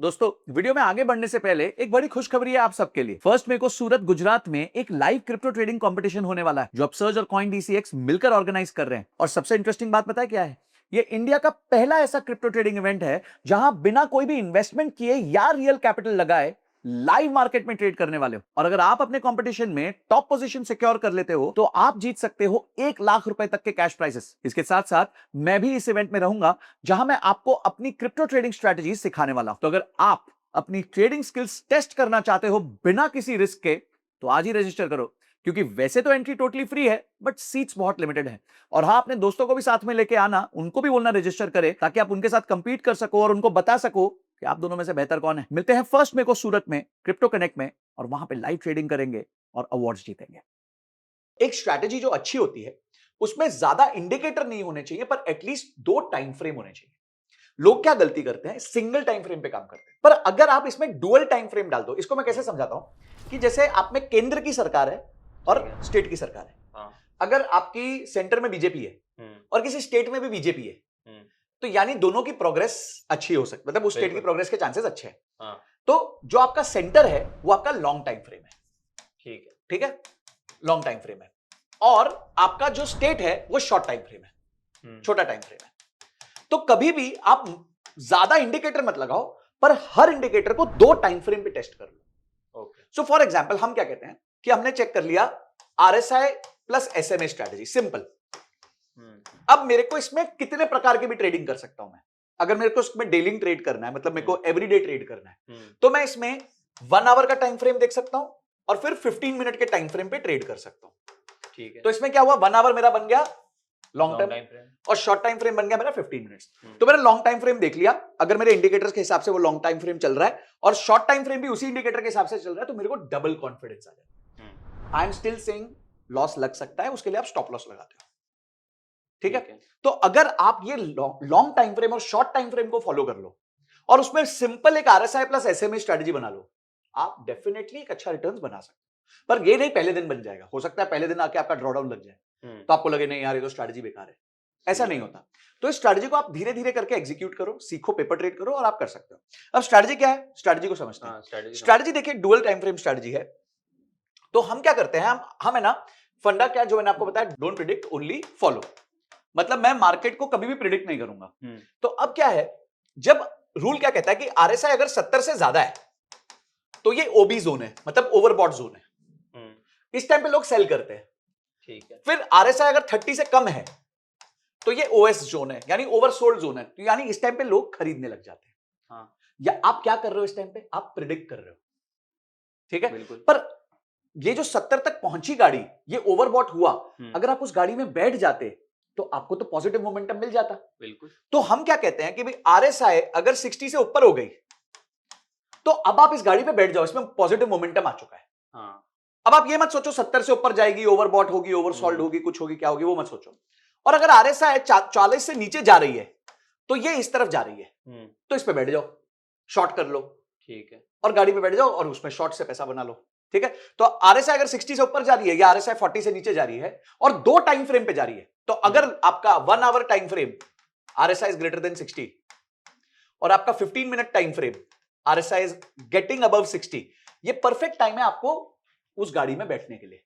दोस्तों, वीडियो में आगे बढ़ने से पहले एक बड़ी खुशखबरी है आप सबके लिए। फर्स्ट मई को सूरत गुजरात में एक लाइव क्रिप्टो ट्रेडिंग कंपटीशन होने वाला है जो अपसर्ज और कॉइन डीसीएक्स मिलकर ऑर्गेनाइज कर रहे हैं। और सबसे इंटरेस्टिंग बात पता है क्या है? ये इंडिया का पहला ऐसा क्रिप्टो ट्रेडिंग इवेंट है जहां बिना कोई भी इन्वेस्टमेंट किए या रियल कैपिटल लगाए लाइव मार्केट में ट्रेड करने वाले हो। और अगर आप अपने कंपटीशन में टॉप पोजीशन सिक्योर कर लेते हो तो आप जीत सकते हो 1 लाख रुपए तक के कैश प्राइजेस। इसके साथ साथ मैं भी इस इवेंट में रहूंगा जहां मैं आपको अपनी क्रिप्टो ट्रेडिंग स्ट्रेटजी सिखाने वाला हूं। तो अगर आप अपनी ट्रेडिंग स्किल्स टेस्ट करना चाहते हो बिना किसी रिस्क के तो आज ही रजिस्टर करो, क्योंकि वैसे तो एंट्री टोटली फ्री है बट सीट्स बहुत लिमिटेड है। और हाँ, अपने दोस्तों को भी साथ में लेके आना, उनको भी बोलना रजिस्टर करे ताकि आप उनके साथ कंपीट कर सको और उनको बता सको कि आप दोनों में से बेहतर कौन है। मिलते हैं फर्स्ट मई को सूरत में क्रिप्टो कनेक्ट में और वहां पे लाइव ट्रेडिंग करेंगे और अवार्ड्स जीतेंगे। एक स्ट्रैटेजी जो अच्छी होती है उसमें ज्यादा इंडिकेटर नहीं होने चाहिए, पर एटलीस्ट 2 टाइम फ्रेम होने चाहिए। लोग क्या गलती करते हैं, सिंगल टाइम फ्रेम पे काम करते हैं। पर अगर आप इसमें डुअल टाइम फ्रेम डाल दो, इसको मैं कैसे समझाता हूं कि जैसे आप में केंद्र की सरकार है और स्टेट की सरकार है। अगर आपकी सेंटर में बीजेपी है और किसी स्टेट में भी बीजेपी है तो यानी दोनों की प्रोग्रेस अच्छी हो सकती, मतलब उस स्टेट की प्रोग्रेस के चांसेस अच्छे हैं। तो जो आपका सेंटर है वो आपका लॉन्ग टाइम फ्रेम है। ठीक है, लॉन्ग टाइम फ्रेम है। और आपका जो स्टेट है वो शॉर्ट टाइम फ्रेम है, छोटा टाइम फ्रेम है। तो कभी भी आप ज्यादा इंडिकेटर मत लगाओ, पर हर इंडिकेटर को 2 टाइम फ्रेम पे टेस्ट कर लो। सो फॉर एग्जांपल हम क्या कहते हैं कि हमने चेक कर लिया RSI plus SMA strategy, simple. अब मेरे को इसमें कितने प्रकार की भी ट्रेडिंग कर सकता हूं मैं। अगर मेरे को इसमें डेली ट्रेड करना है, मतलब मेरे को एवरीडे ट्रेड करना है, तो मैं इसमें 1 आवर का टाइम फ्रेम देख सकता हूं और फिर 15 मिनट के टाइम फ्रेम पे ट्रेड कर सकता हूं। ठीक है, तो इसमें क्या हुआ, 1 आवर मेरा बन गया लॉन्ग टाइम और शॉर्ट टाइम फ्रेम बन गया मेरा 15 मिनट्स। तो मैंने लॉन्ग टाइम फ्रेम देख लिया, अगर मेरे इंडिकेटर्स के हिसाब से वो लॉन्ग टाइम फ्रेम चल रहा है और शॉर्ट टाइम फ्रेम भी उसी इंडिकेटर के हिसाब से चल रहा है, तो मेरे को डबल कॉन्फिडेंस आ जाएगा। I am still saying loss लग सकता है, उसके लिए आप स्टॉप लॉस लगाते हो। ठीक है, तो अगर आप ये लॉन्ग टाइम फ्रेम और शॉर्ट टाइम फ्रेम को फॉलो कर लो और उसमें सिंपल एक आरएसआई प्लस एसएमए स्ट्रेटजी बना लो, आप डेफिनेटली एक अच्छा रिटर्न्स बना सकते हो। पर ये नहीं पहले दिन बन जाएगा, हो सकता है पहले दिन आके आपका ड्रॉडाउन लग जाए तो आपको लगे नहीं यार ये तो स्ट्रैटेजी बेकार है। ऐसा नहीं होता। तो इस स्ट्रैटेजी को आप धीरे धीरे करके एग्जीक्यूट करो, सीखो, पेपर ट्रेड करो और आप कर सकते हो। अब स्ट्रैटेजी क्या है, स्ट्रैटेजी को समझते हैं। स्ट्रैटेजी देखिए डुअल टाइम फ्रेम स्ट्रैटेजी है। तो हम क्या करते हैं, हम है ना, फंडा क्या जो मैंने आपको बताया, डोंट प्रिडिक्ट ओनली फॉलो। मतलब मैं मार्केट को कभी भी प्रिडिक्ट नहीं करूंगा। तो अब क्या है, जब रूल क्या कहता है कि आरएसआई अगर 70 से ज्यादा है तो ये ओबी जोन है, मतलब ओवरबॉट जोन है। इस टाइम पे लोग सेल करते हैं। ठीक है, फिर आरएसआई अगर 30 से कम है तो ये ओएस जोन है, यानी ओवरसोल्ड जोन है। तो यानी इस टाइम पे लोग खरीदने लग जाते हैं। हाँ। या आप क्या कर रहे हो इस टाइम पे, आप प्रिडिक्ट कर रहे हो। ठीक है, बिल्कुल। पर ये जो 70 तक पहुंची गाड़ी, ये ओवरबॉट हुआ, अगर आप उस गाड़ी में बैठ जाते तो आपको तो पॉजिटिव मोमेंटम मिल जाता। बिल्कुल। तो हम क्या कहते हैं कि भाई आरएसआई अगर 60 से ऊपर हो गई तो अब आप इस गाड़ी पे बैठ जाओ, इसमें पॉजिटिव मोमेंटम आ चुका है। हाँ। अब आप ये मत सोचो 70 से ऊपर जाएगी, ओवरबॉट होगी, ओवरसोल्ड होगी, कुछ होगी, क्या होगी, वो मत सोचो। और अगर आरएसआई 40 से नीचे जा रही है तो ये इस तरफ जा रही है, तो इस पे बैठ जाओ, शॉर्ट कर लो। ठीक है, और गाड़ी पे बैठ जाओ और उसमें शॉर्ट से पैसा बना लो। ठीक है, तो आरएसआई अगर 60 से ऊपर जा रही है या आरएसआई 40 से नीचे जा रही है और 2 टाइम फ्रेम पे जा रही है, तो अगर आपका 1 hour time frame RSI is greater than 60 और आपका 15 minute time frame RSI is getting above 60, ये परफेक्ट टाइम है आपको उस गाड़ी में बैठने के लिए।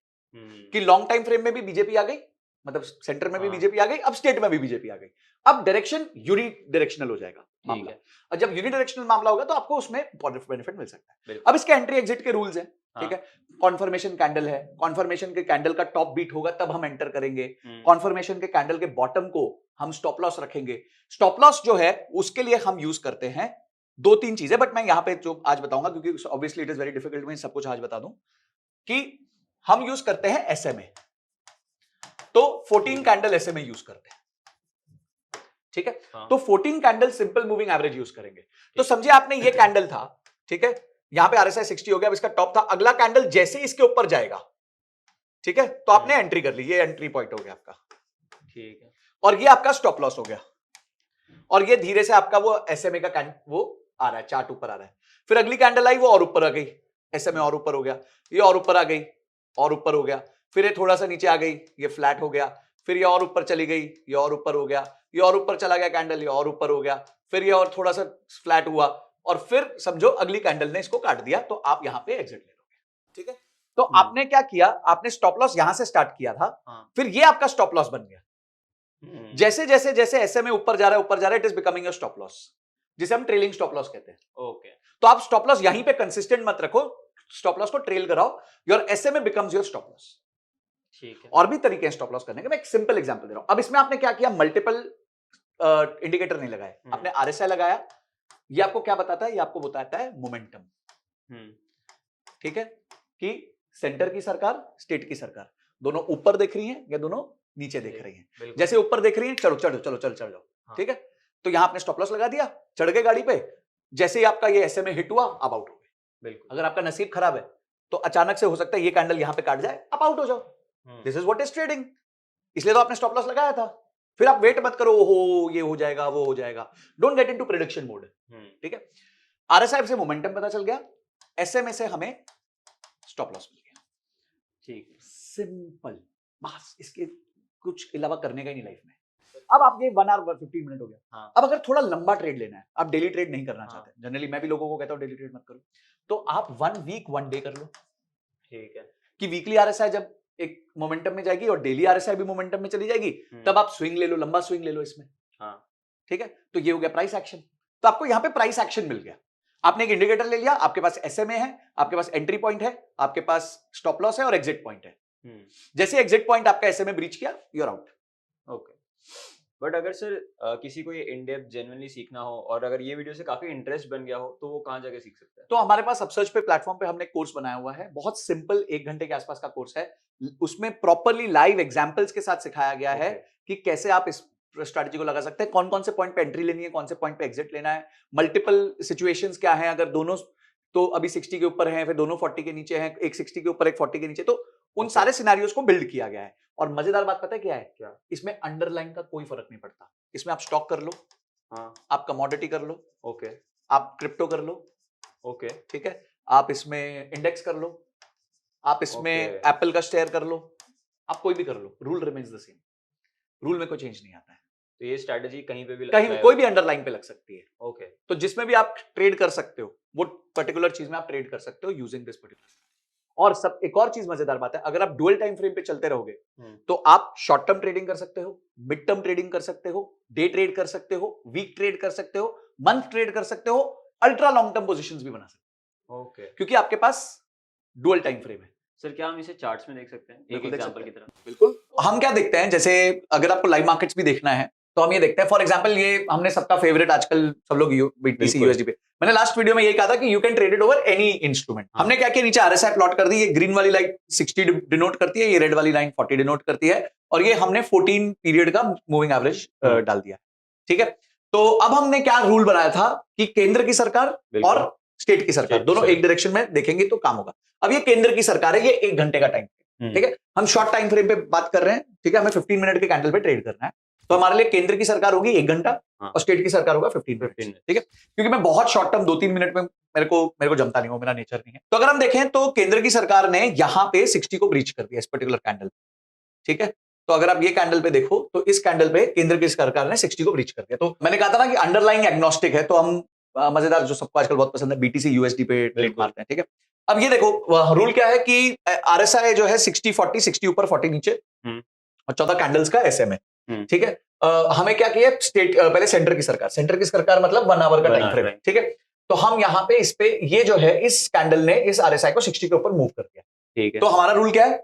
कि लॉन्ग टाइम फ्रेम में भी बीजेपी आ गई, मतलब सेंटर में भी बीजेपी आ गई, अब स्टेट में भी बीजेपी आ गई। अब डायरेक्शन यूनि डायरेक्शनल हो जाएगा मामला। और जब यूनि डायरेक्शनल मामला होगा तो आपको उसमें बेनिफिट मिल सकता है। अब इसके एंट्री एग्जिट के रूल्स हैं। ठीक है, कॉन्फर्मेशन कैंडल है, कॉन्फर्मेशन के कैंडल का टॉप बीट होगा तब हम एंटर करेंगे। कॉन्फर्मेशन के कैंडल के बॉटम को हम स्टॉप लॉस रखेंगे। स्टॉप लॉस जो है उसके लिए हम यूज करते हैं 2-3 चीजें, बट मैं यहां पे जो आज बताऊंगा क्योंकि obviously it is very difficult, मैं सब कुछ आज बता दूं कि हम यूज करते हैं एसएमए। तो 14 कैंडल एसएमए यूज करते हैं। ठीक है, तो 14 candle simple moving average use करेंगे। तो समझिए आपने ये कैंडल था, ठीक है, यहां पे आरएसआई 60 हो गया, अब इसका टॉप था, अगला कैंडल जैसे इसके ऊपर जाएगा, ठीक है, तो आपने एंट्री कर ली, ये एंट्री पॉइंट हो गया आपका। ठीक है, और ये आपका स्टॉप लॉस हो गया, और ये धीरे से आपका वो एसएमए का वो आ रहा है, चार्ट ऊपर आ रहा है। फिर अगली कैंडल आई, वो और ऊपर आ गई, एसएमए और ऊपर हो गया, ये और ऊपर आ गई, और ऊपर हो गया, फिर ये थोड़ा सा नीचे आ गई, ये फ्लैट हो गया, फिर ये और ऊपर चली गई, ये और ऊपर हो गया, ये और ऊपर चला गया कैंडल, ये और ऊपर हो गया, फिर ये और थोड़ा सा फ्लैट हुआ, और फिर समझो अगली कैंडल ने इसको काट दिया, तो आप यहां पे एग्जिट ले लोगे। ठीक है, तो आपने क्या किया, आपने स्टॉप लॉस यहां से स्टार्ट किया था, फिर ये आपका स्टॉप लॉस बन गया। जैसे जैसे जैसे एसएमए ऊपर जा रहा है, it is becoming your stop loss, जिसे हम ट्रेलिंग स्टॉप लॉस कहते हैं। ओके, तो आप स्टॉप लॉस यहीं पे कंसिस्टेंट मत रखो, स्टॉप लॉस को ट्रेल कराओ, your SMA becomes your stop loss. ठीक है। और भी तरीके हैं स्टॉप लॉस करने के, मैं एक सिंपल एग्जांपल दे रहा हूं। अब इसमें आपने क्या किया, मल्टीपल इंडिकेटर नहीं लगाए, आपने आरएसआई लगाया। ये आपको क्या बताता है, ये आपको बताता है मोमेंटम। ठीक है, कि सेंटर की सरकार, स्टेट की सरकार दोनों ऊपर देख रही हैं या दोनों नीचे देख रही हैं। जैसे ऊपर देख रही हैं, चढ़ो चढ़ो चलो चल चढ़ जाओ। ठीक है, तो यहां आपने स्टॉप लॉस लगा दिया, चढ़ गए गाड़ी पे, जैसे ही आपका ये एसएमए हिट हुआ, आप आउट हो गए। बिल्कुल। अगर आपका नसीब खराब है तो अचानक से हो सकता है ये कैंडल यहां पे काट जाए, आप आउट हो जाओ। This is what is trading. इसलिए तो आपने स्टॉप लॉस लगाया था। फिर आप वेट मत करो, हो ये हो जाएगा वो हो जाएगा, don't get into prediction mode. ठीक है, आरएसआई से मोमेंटम पता चल गया, एसएमए से हमें स्टॉप लॉस मिल गया। ठीक, सिंपल, बस इसके कुछ अलावा करने का ही नहीं लाइफ में। अब आप ये 1 आवर 15 मिनट हो गया। हाँ। अब अगर थोड़ा लंबा ट्रेड लेना है, आप डेली ट्रेड नहीं करना हाँ। चाहते, जनरली मैं भी लोगों को कहता हूं डेली ट्रेड मत करो, तो आप 1 वीक 1 डे कर लो। ठीक है, कि वीकली आरएसआई जब एक मोमेंटम में जाएगी और डेली आरएसआई भी मोमेंटम में चली जाएगी, तब आप स्विंग ले लो, लंबा स्विंग ले लो इसमें। हाँ। ठीक है, तो ये हो गया प्राइस एक्शन। तो आपको यहां पे प्राइस एक्शन मिल गया। आपने एक इंडिकेटर ले लिया, आपके पास एसएमए है, आपके पास एंट्री पॉइंट है, आपके पास स्टॉप लॉस है और एग्जिट पॉइंट है। जैसे एग्जिट पॉइंट आपका एसएमए ब्रीच किया, you are out. Okay, but अगर सर किसी को ये इन डेप्थ जेन्युइनली सीखना हो और अगर ये वीडियो से काफी इंटरेस्ट बन गया हो, तो वो कहाँ जाके सीख सकता है? तो हमारे पास अपसर्च पे प्लेटफॉर्म पे हमने कोर्स बनाया हुआ है, बहुत सिंपल 1 घंटे के आसपास का कोर्स है। उसमें प्रॉपरली लाइव एग्जांपल्स के साथ सिखाया गया है कि कैसे आप इस स्ट्रैटेजी को लगा सकते हैं, कौन कौन से पॉइंट पे एंट्री लेनी है, कौन से पॉइंट पे एग्जिट लेना है, मल्टीपल सिचुएशंस क्या है, अगर दोनों तो अभी 60 के ऊपर हैं, फिर दोनों 40 के नीचे हैं, एक 60 के ऊपर एक 40 के नीचे, तो उन सारे सिनेरियोज को बिल्ड किया गया है। और मजेदार बात पता है क्या है, क्या? इसमें अंडरलाइन का कोई फर्क नहीं पड़ता। इसमें आप स्टॉक कर लो, हाँ, आप कमोडिटी कर लो, ओके, आप क्रिप्टो कर लो, ओके, ठीक है, आप इसमें इंडेक्स कर लो, आप इसमें Okay. एप्पल का शेयर कर लो, आप कोई भी कर लो, rule remains the same. Rule में कोई चेंज नहीं आता है, तो ये स्ट्रैटेजी कहीं पे भी कहीं भी कोई भी अंडरलाइन पे लग सकती है। ओके, तो जिसमें भी आप ट्रेड कर सकते हो, वो पर्टिकुलर चीज में आप ट्रेड कर सकते हो यूजिंग दिस पर्टिकुलर। और सब एक और चीज मजेदार बात है, अगर आप डुअल टाइम फ्रेम पे चलते रहोगे तो आप शॉर्ट टर्म ट्रेडिंग कर सकते हो, मिड टर्म ट्रेडिंग कर सकते हो, डे ट्रेड कर सकते हो, वीक ट्रेड कर सकते हो, मंथ ट्रेड कर सकते हो, अल्ट्रा लॉन्ग टर्म पोजीशंस भी बना सकते हो, ओके। क्योंकि आपके पास डुअल टाइम फ्रेम है। सर क्या हम इसे चार्ट्स में देख सकते हैं, एक बिल्कुल देख एग्जांपल सकते की तरह? बिल्कुल। हम क्या देखते हैं, जैसे अगर आपको लाइव मार्केट्स भी देखना है तो हम ये देखते हैं, फॉर एग्जांपल ये हमने सबका फेवरेट आजकल सब लोग बीटीसी बिल्कुल। यूएसडी पे, मैंने लास्ट वीडियो में ये कहा था कि you can trade it over any instrument. हमने क्या किया, नीचे आरएसआई प्लॉट कर दी, ये ग्रीन वाली लाइन 60 डिनोट करती है, ये रेड वाली लाइन 40 डिनोट करती है, और ये हमने 14 पीरियड का मूविंग एवरेज डाल दिया। ठीक है, तो अब हमने क्या रूल बनाया था कि केंद्र की सरकार बिल्कुल। और स्टेट की सरकार State दोनों की एक डायरेक्शन में देखेंगे तो काम होगा। अब ये केंद्र की सरकार है, ये 1 घंटे का टाइम, ठीक है, हम शॉर्ट टाइम फ्रेम पे बात कर रहे हैं, ठीक है, हमें 15 मिनट के कैंडल पे ट्रेड करना है, तो हमारे लिए केंद्र की सरकार होगी 1 घंटा और स्टेट की सरकार होगा 15 मिनट, ठीक है, क्योंकि मैं बहुत शॉर्ट टर्म 2-3 मिनट में मेरे को जमता नहीं हो, मेरा नेचर नहीं है। तो अगर हम देखें तो केंद्र की सरकार ने यहां पे 60 को ब्रीच कर दिया इस पर्टिकुलर कैंडल, ठीक है, तो अगर आप ये कैंडल पे देखो तो इस कैंडल पे केंद्र की सरकार ने 60 को ब्रीच कर दिया। तो मैंने कहा था ना कि अंडरलाइंग एग्नोस्टिक है, तो हम मजेदार जो सबको आजकल बहुत पसंद है, बीटीसी यूएसडी पे ट्रेड मारते हैं, ठीक है। अब ये देखो रूल क्या है कि आरएसआई जो है 60-40, 60 ऊपर 40 नीचे और 14 कैंडल्स का एसएमए, ठीक है। हमें क्या किया, स्टेट पहले सेंटर की सरकार मतलब 1 आवर का टाइम फ्रेम, ठीक है। तो हम यहाँ पे इस पे ये जो है इस कैंडल ने इस आरएसआई को 60 के ऊपर मूव कर दिया, ठीक है। तो हमारा रूल क्या है,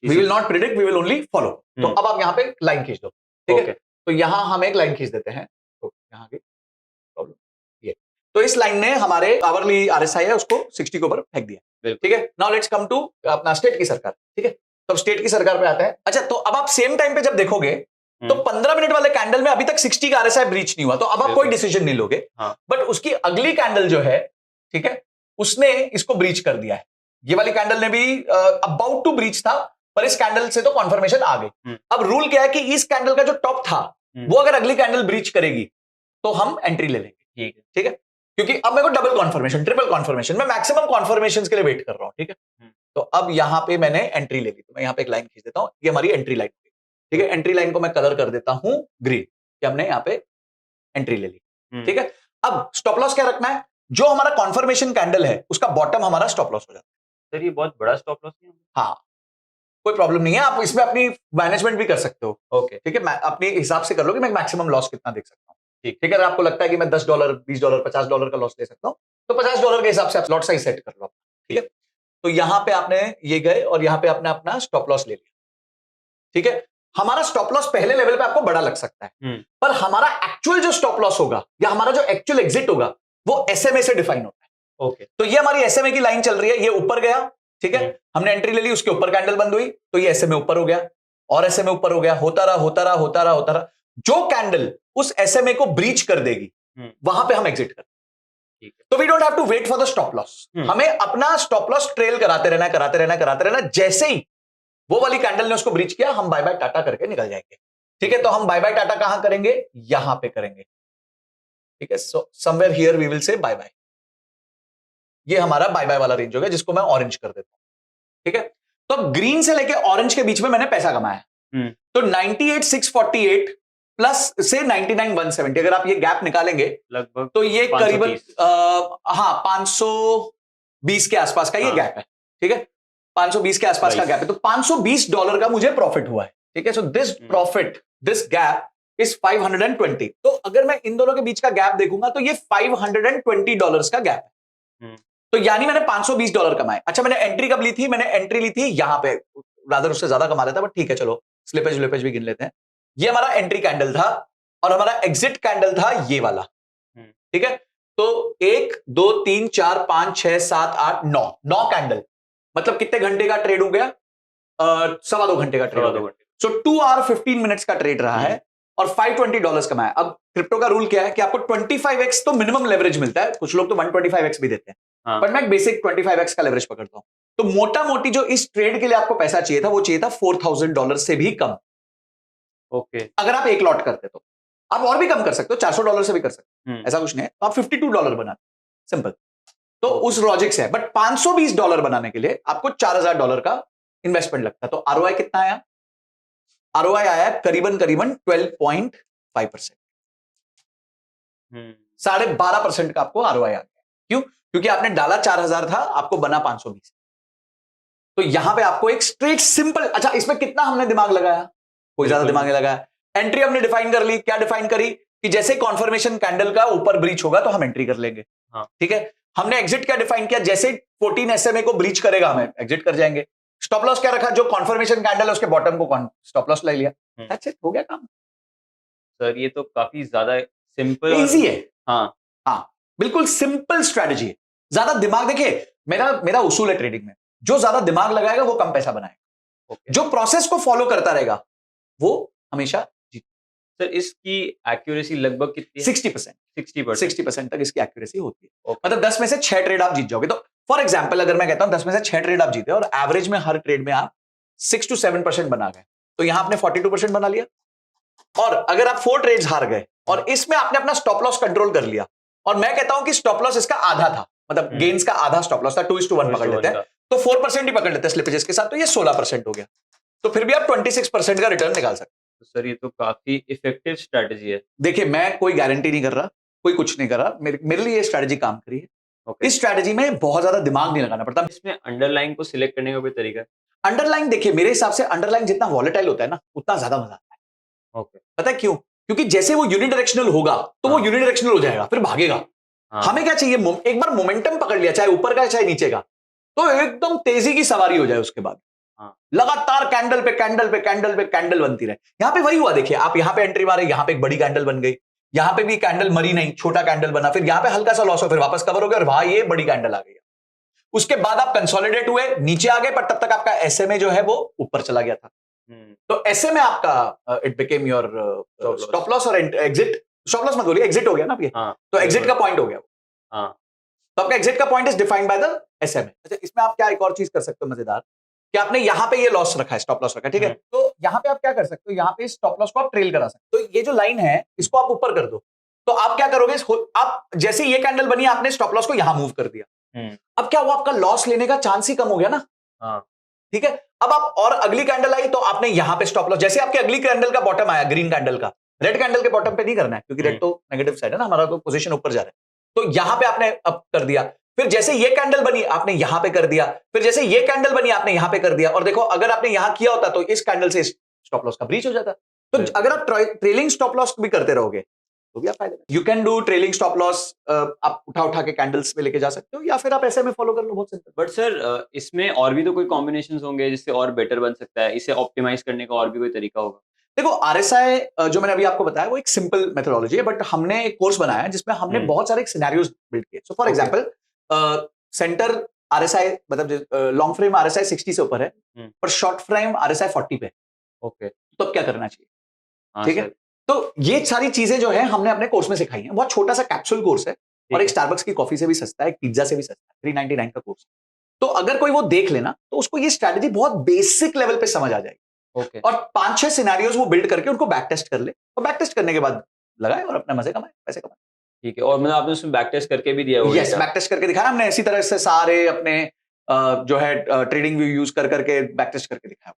we will not predict, we will only follow. तो अब आप यहाँ पे लाइन खींच दो, ठीक है, तो यहां हम एक लाइन खींच देते हैं, तो यहाँ की प्रॉब्लम ये, तो इस लाइन ने हमारे आवरली आरएसआई है उसको 60 के ऊपर फेंक दिया, ठीक है। नाउ लेट्स कम टू अपना स्टेट की सरकार, ठीक है, तो स्टेट की सरकार पे आता है। अच्छा, तो अब आप सेम टाइम पे जब देखोगे तो 15 मिनट वाले कैंडल में अभी तक 60 का आरएसआई ब्रीच नहीं हुआ, तो अब आप कोई डिसीजन नहीं लोगे, बट उसकी अगली कैंडल जो है, ठीक है, उसने इसको ब्रीच कर दिया है। ये वाली कैंडल ने भी अबाउट टू ब्रीच था, पर इस कैंडल से तो कॉन्फर्मेशन आ गई। अब रूल क्या है कि इस कैंडल का जो टॉप था वो अगर अगली कैंडल ब्रीच करेगी तो हम एंट्री ले लेंगे, ठीक है, क्योंकि अब मेरे को डबल कॉन्फर्मेशन, ट्रिपल कॉन्फर्मेशन, मैं मैक्सिमम कॉन्फर्मेशन के लिए वेट कर रहा हूं, ठीक है। तो अब यहां पे मैंने एंट्री ले ली, तो मैं यहां पे एक लाइन खींच देता हूं, ये हमारी एंट्री लाइन, ठीक है। एंट्री लाइन को मैं कलर कर देता हूं ग्रीन, कि हमने यहां पे एंट्री ले ली, ठीक है। अब स्टॉप लॉस क्या रखना है, जो हमारा कॉन्फर्मेशन कैंडल है उसका बॉटम हमारा स्टॉप लॉस हो जाता है। सर ये बहुत बड़ा स्टॉप लॉस है। हाँ, कोई प्रॉब्लम नहीं है, आप इसमें अपनी मैनेजमेंट भी कर सकते हो। ओके, ठीक है, मैं अपने हिसाब से कर लो कि मैं मैक्सिमम लॉस कितना देख सकता हूँ। ठीक। ठीक है, अगर आपको लगता है कि मैं $10, $20, $50 का लॉस ले सकता हूँ, तो $50 के हिसाब से आप लॉट साइज सेट कर लो। ठीक है, तो यहां पे आपने ये गए और यहां पे आपने अपना स्टॉप लॉस ले लिया। ठीक है, हमारा स्टॉप लॉस पहले लेवल पे आपको बड़ा लग सकता है, पर हमारा एक्चुअल जो स्टॉप लॉस होगा या हमारा जो एक्चुअल एग्जिट होगा वो एसएमए से डिफाइन होता है। ओके, तो ये हमारी एसएमए की लाइन चल रही है, ये ऊपर गया। ठीक है, हमने एंट्री ले ली, उसके ऊपर कैंडल बंद हुई, तो ये एसएमए ऊपर हो गया और एसएमए ऊपर हो गया, होता रहा होता रहा होता रहा होता रहा। जो कैंडल उस एसएमए को ब्रीच कर देगी वहां पे हम एग्जिट करते हैं। तो we don't have to wait for the stop loss, हमें अपना स्टॉप लॉस ट्रेल कराते रहना कराते रहना कराते रहना। जैसे ही वो वाली कैंडल ने उसको ब्रीच किया, हम बाय बाय टाटा करके निकल जाएंगे। ठीक है, तो हम बाय बाय टाटा कहां करेंगे? यहां पे करेंगे। ठीक है, so somewhere here we will say buy buy. ये हमारा बाय बाय वाला रेंज हो गया, जिसको मैं ऑरेंज कर देता हूं। ठीक है, तो अब ग्रीन से लेके ऑरेंज के बीच में मैंने पैसा कमाया। तो 98,648 प्लस से 99,170, अगर आप ये गैप निकालेंगे लगभग तो ये 530 करीबन हाँ 520 के आसपास का ये गैप है। ठीक है, 520 के आसपास का गैप है, तो $520 का मुझे प्रॉफिट हुआ है। ठीक है, so this profit, this gap is 520। तो अगर मैं इन दोनों के बीच का गैप देखूंगा तो ये $520 का गैप है। तो यानी मैंने $520 कमाए। अच्छा, मैंने एंट्री कब ली थी? मैंने एंट्री ली थी यहां पे, रादर उससे ज्यादा कमा लेता, बट ठीक है चलो स्लिपेज विलिपेज भी गिन लेते हैं। ये हमारा एंट्री कैंडल था और हमारा एग्जिट कैंडल था ये वाला। ठीक है, तो 1 2 3 4 5 6 7 8 9 कैंडल, मतलब कितने घंटे का ट्रेड हो गया? 2.25 घंटे का ट्रेड हो गया। सो 2 आवर 15 मिनट्स का ट्रेड रहा है और $520 कमाया। अब क्रिप्टो का रूल क्या है कि आपको 25x तो मिनिमम लेवरेज मिलता है, कुछ लोग तो 125x भी देते हैं, बट मैं बेसिक 25x का लेवरेज पकड़ता हूं। तो मोटा मोटी जो इस ट्रेड के लिए आपको पैसा चाहिए था वो चाहिए था $4,000 से भी कम। ओके, अगर आप एक लॉट करते तो आप और भी कम कर सकते हो, $400 से भी कर सकते हो, ऐसा कुछ नहीं है। तो आप $52 बनाते, सिंपल। तो उस लॉजिक से है, बट $520 बनाने के लिए आपको $4,000 का इन्वेस्टमेंट लगता है। तो आरओआई कितना आया? आरओआई आया करीबन 12.5%। 12.5% का आपको आरओआई आ गया। क्यों? क्योंकि आपने डाला 4,000 था, आपको बना 520। तो यहां पे आपको एक स्ट्रेट सिंपल, अच्छा इसमें कितना हमने दिमाग लगाया? कोई ज्यादा दिमाग नहीं लगाया। एंट्री हमने डिफाइन कर ली। क्या डिफाइन करी? कि जैसे कॉन्फर्मेशन कैंडल का ऊपर ब्रीच होगा तो हम एंट्री कर लेंगे। ठीक है, हमने एग्जिट क्या डिफाइन किया? जैसे 14 एसएमए को ब्रीच करेगा हम एग्जिट कर जाएंगे। स्टॉप लॉस क्या रखा? जो कॉन्फर्मेशन कैंडल है उसके बॉटम को स्टॉप लॉस ले लिया। दैट्स इट, हो गया काम। सर ये तो काफी ज्यादा सिंपल इजी है। हाँ, बिल्कुल सिंपल स्ट्रेटजी है। ज्यादा दिमाग, देखिए मेरा उसूल है ट्रेडिंग में, जो ज्यादा दिमाग लगाएगा वो कम पैसा बनाएगा। जो प्रोसेस को फॉलो करता रहेगा वो हमेशा जीत। सर इसकी एक्यूरेसी लगभग कितनी है? 60% तक इसकी एक्यूरेसी होती है। मतलब 10 में से 6 ट्रेड आप जीत जाओगे। तो फॉर एग्जांपल अगर मैं कहता हूं 10 में से 6 ट्रेड आप जीते और एवरेज में हर ट्रेड में आप 6 to 7% बना गए, तो यहां आपने 42% बना लिया। और अगर आप 4 ट्रेड्स हार गए और इसमें आपने अपना स्टॉप लॉस कंट्रोल कर लिया, और मैं कहता हूं कि स्टॉप लॉस इसका आधा था, मतलब गेन्स का आधा स्टॉप लॉस था, 2:1 पकड़ लेते हैं, तो 4% ही पकड़ लेते हैं स्लिपेजेस के साथ, तो ये 16% हो गया। तो फिर भी आप 26% का रिटर्न निकाल सकते हैं। तो सर ये तो काफी इफेक्टिव स्ट्रेटजी है। देखिए, मैं कोई गारंटी नहीं कर रहा, कोई कुछ नहीं कर रहा, मेरे लिए ये स्ट्रेटजी काम करी है। इस स्ट्रेटजी में बहुत ज्यादा दिमाग नहीं लगाना पड़ता। इसमें अंडरलाइन को सिलेक्ट करने का कोई तरीका है? अंडरलाइन देखिए, मेरे हिसाब से अंडरलाइन जितना वॉलेटाइल होता है ना, उतना ज्यादा मजा आता है। पता है क्यों? क्योंकि जैसे वो यूनिडायरेक्शनल होगा तो वो यूनिडायरेक्शनल हो जाएगा, फिर भागेगा। हमें क्या चाहिए? एक बार मोमेंटम पकड़ लिया, चाहे ऊपर का चाहे नीचे का, तो एकदम तेजी की सवारी हो जाए। उसके बाद लगातार कैंडल पे कैंडल पे कैंडल पे कैंडल बनती रहे। यहां पे वही हुआ, देखिए आप यहां पे एंट्री मारे, यहां पे एक बड़ी कैंडल बन गई, यहां पे भी कैंडल मरी नहीं, छोटा कैंडल बना, फिर यहां पे हल्का सा लॉस हो, फिर वापस कवर हो गया और वहां ये बड़ी कैंडल आ गई। उसके बाद आप कंसोलिडेट हुए, नीचे आ गए, पर तब तक आपका एसएमए जो है वो ऊपर चला गया था। तो एसएमए आपका it became your stop loss और एग्जिट। स्टॉप लॉस मत बोलिए, एग्जिट हो गया ना ये। तो एग्जिट का पॉइंट हो गया। तो आपका एग्जिट का point is defined by the SMA. अच्छा, इसमें आप क्या एक और चीज कर सकते हो मजेदार, कि आपने यहां पे ये लॉस रखा है, स्टॉप लॉस रखा है, ठीक है, तो यहां पे आप क्या कर सकते हो? यहां पे स्टॉप लॉस को आप ट्रेल करा सकते हो। तो ये जो लाइन है इसको आप ऊपर कर दो, तो आप क्या करोगे? आप जैसे ये कैंडल बनी, आपने स्टॉप लॉस को यहां मूव कर दिया। अब क्या हुआ? आपका लॉस लेने का चांस ही कम हो गया ना। ठीक है, अब आप और अगली कैंडल आई तो आपने यहां पे स्टॉप लॉस, जैसे आपकी अगली कैंडल का बॉटम आया, ग्रीन कैंडल का, रेड कैंडल के बॉटम पे नहीं करना है, क्योंकि रेड तो नेगेटिव साइड है ना, हमारा तो पोजीशन ऊपर जा रहा है। तो यहां पे आपने अब कर दिया, फिर जैसे ये कैंडल बनी आपने यहां पे कर दिया, फिर जैसे ये कैंडल बनी आपने यहां पे कर दिया, और देखो अगर आपने यहां किया होता तो इस कैंडल से स्टॉप लॉस का ब्रीच हो जाता। तो बिल्कुल। अगर आप ट्रेलिंग स्टॉप लॉस भी करते रहोगे तो भी आप फायदे में। You can do trailing stop loss, आप उठा उठा के कैंडल्स पे लेके जा सकते हो, या फिर आप ऐसे में फॉलो कर लो, बहुत सिंपल। बट सर इसमें और भी तो कोई कॉम्बिनेशंस होंगे जिससे और बेटर बन सकता है, इसे ऑप्टिमाइज करने का और भी कोई तरीका होगा? देखो आरएसआई जो मैंने अभी आपको बताया वो एक सिंपल मेथोडोलॉजी है, बट हमने एक कोर्स बनाया है जिसमें हमने बहुत सारे सिनेरियोज बिल्ड किए। So for Okay. Example centre RSI मतलब लॉन्ग फ्रेम आरएसआई 60 से ऊपर है और शॉर्ट फ्रेम आरएसआई 40 पे है, ओके। तो अब क्या करना चाहिए? हाँ ठीक है, सर। तो ये सारी चीजें जो है हमने अपने कोर्स में सिखाई हैं। बहुत छोटा सा कैप्सूल कोर्स है और है। एक स्टारबक्स की कॉफी से भी सस्ता है, एक पिज्जा से भी सस्ता है, 399 का कोर्स। तो अगर कोई वो देख लेना तो उसको ये स्ट्रैटेजी बहुत बेसिक लेवल पे समझ आ जाएगी, ओके। और 5-6 सिनेरियोज वो बिल्ड करके उनको बैक टेस्ट कर ले, और बैक टेस्ट करने के बाद लगाए और अपना मजे कमाए, पैसे कमाए। ठीक है, और मतलब आपने उसमें बैक टेस्ट करके भी दिया होगा? यस, बैक टेस्ट करके दिखाया हमने, इसी तरह से सारे अपने जो है ट्रेडिंग व्यू यूज कर करके बैक टेस्ट करके दिखाया।